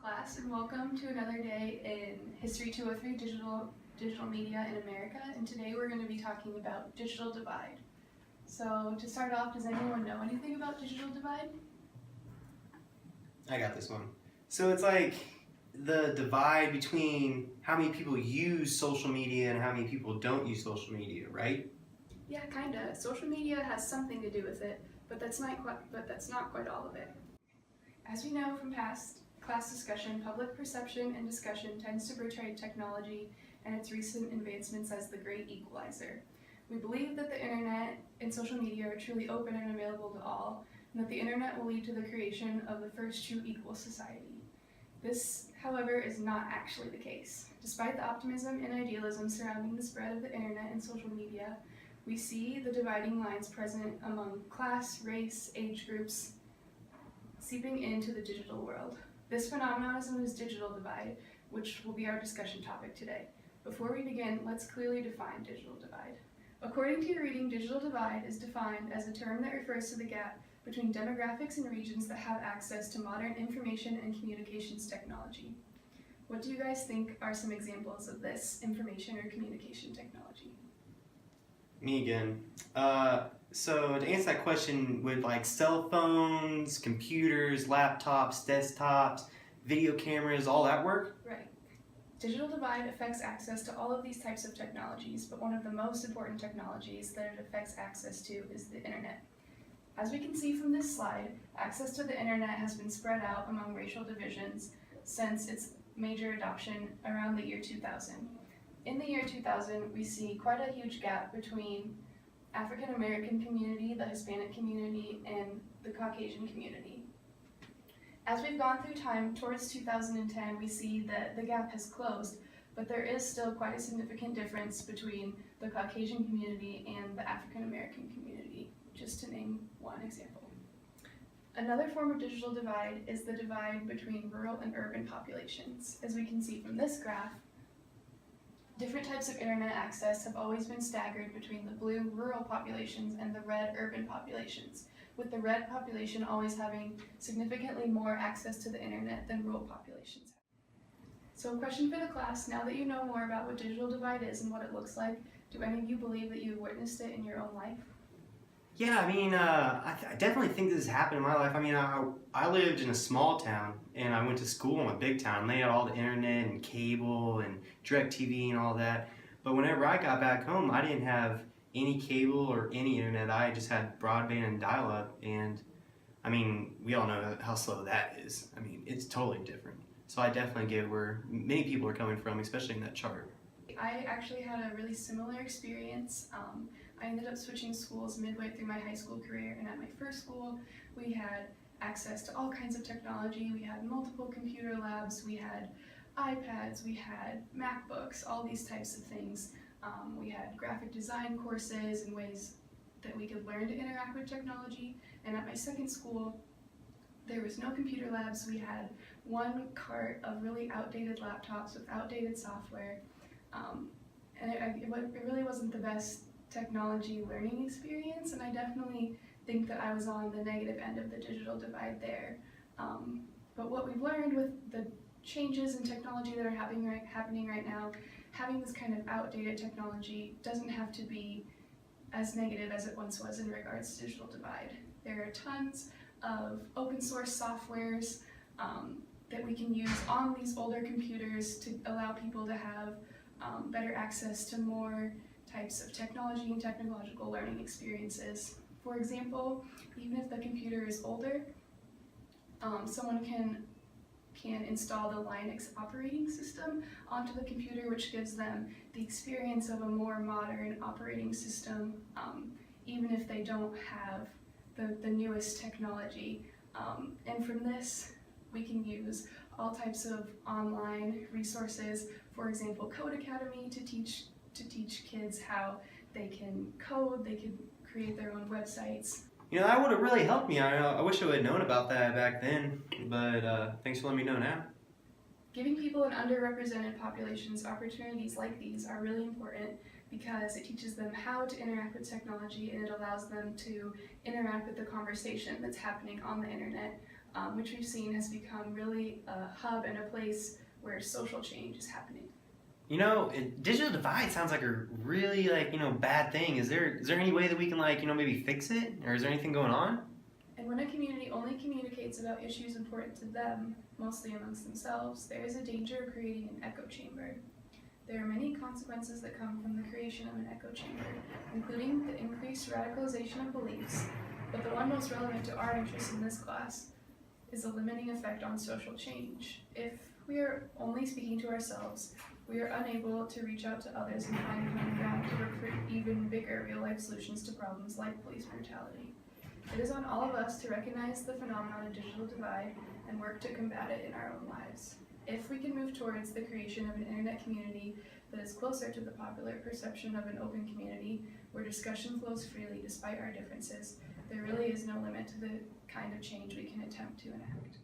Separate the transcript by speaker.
Speaker 1: class, and welcome to another day in History 203 Digital Media in America. And today we're going to be talking about digital divide. So to start off, does anyone know anything about digital divide?
Speaker 2: I got this one. So it's like the divide between how many people use social media and how many people don't use social media, right?
Speaker 1: Yeah, kinda. Social media has something to do with it, but that's not quite all of it. As we know from past class discussion, public perception and discussion tends to portray technology and its recent advancements as the great equalizer. We believe that the internet and social media are truly open and available to all, and that the internet will lead to the creation of the first true equal society. This, however, is not actually the case. Despite the optimism and idealism surrounding the spread of the internet and social media, we see the dividing lines present among class, race, age groups, seeping into the digital world. This phenomenon is known as digital divide, which will be our discussion topic today. Before we begin, let's clearly define digital divide. According to your reading, digital divide is defined as a term that refers to the gap between demographics and regions that have access to modern information and communications technology. What do you guys think are some examples of this information or communication technology?
Speaker 2: Me again. So to answer that question, would like cell phones, computers, laptops, desktops, video cameras, all that work?
Speaker 1: Right. Digital divide affects access to all of these types of technologies, but one of the most important technologies that it affects access to is the internet. As we can see from this slide, access to the internet has been spread out among racial divisions since its major adoption around the year 2000. In the year 2000, we see quite a huge gap between African American community, the Hispanic community, and the Caucasian community. As we've gone through time towards 2010, we see that the gap has closed, but there is still quite a significant difference between the Caucasian community and the African American community, just to name one example. Another form of digital divide is the divide between rural and urban populations. As we can see from this graph, different types of internet access have always been staggered between the blue rural populations and the red urban populations, with the red population always having significantly more access to the internet than rural populations have. So a question for the class, now that you know more about what digital divide is and what it looks like, do any of you believe that you've witnessed it in your own life?
Speaker 2: Yeah, I definitely think this has happened in my life. I lived in a small town, and I went to school in a big town. They had all the internet and cable and DirecTV and all that. But whenever I got back home, I didn't have any cable or any internet. I just had broadband and dial-up, and we all know how slow that is. It's totally different. So I definitely get where many people are coming from, especially in that chart.
Speaker 1: I actually had a really similar experience. I ended up switching schools midway through my high school career, and at my first school, we had access to all kinds of technology. We had multiple computer labs, we had iPads, we had MacBooks, all these types of things. We had graphic design courses and ways that we could learn to interact with technology. And at my second school, there was no computer labs. We had one cart of really outdated laptops with outdated software. And it really wasn't the best technology learning experience, and I definitely think that I was on the negative end of the digital divide there. But what we've learned with the changes in technology that are happening right now, having this kind of outdated technology doesn't have to be as negative as it once was in regards to digital divide. There are tons of open source softwares that we can use on these older computers to allow people to have better access to more types of technology and technological learning experiences. For example, even if the computer is older, someone can install the Linux operating system onto the computer, which gives them the experience of a more modern operating system, even if they don't have the newest technology. And from this, we can use all types of online resources, for example, Code Academy, to teach kids how they can code, they can create their own websites.
Speaker 2: That would have really helped me. I wish I would have known about that back then, but thanks for letting me know now.
Speaker 1: Giving people in underrepresented populations opportunities like these are really important because it teaches them how to interact with technology, and it allows them to interact with the conversation that's happening on the internet. which we've seen has become really a hub and a place where social change is happening.
Speaker 2: Digital divide sounds like a really bad thing. Is there any way that we can maybe fix it, or is there anything going on?
Speaker 1: And when a community only communicates about issues important to them, mostly amongst themselves, there is a danger of creating an echo chamber. There are many consequences that come from the creation of an echo chamber, including the increased radicalization of beliefs, but the one most relevant to our interest in this class is the limiting effect on social change. If we are only speaking to ourselves, we are unable to reach out to others and find common ground to work for even bigger real-life solutions to problems like police brutality. It is on all of us to recognize the phenomenon of digital divide and work to combat it in our own lives. If we can move towards the creation of an internet community that is closer to the popular perception of an open community where discussion flows freely despite our differences, there really is no limit to the kind of change we can attempt to enact.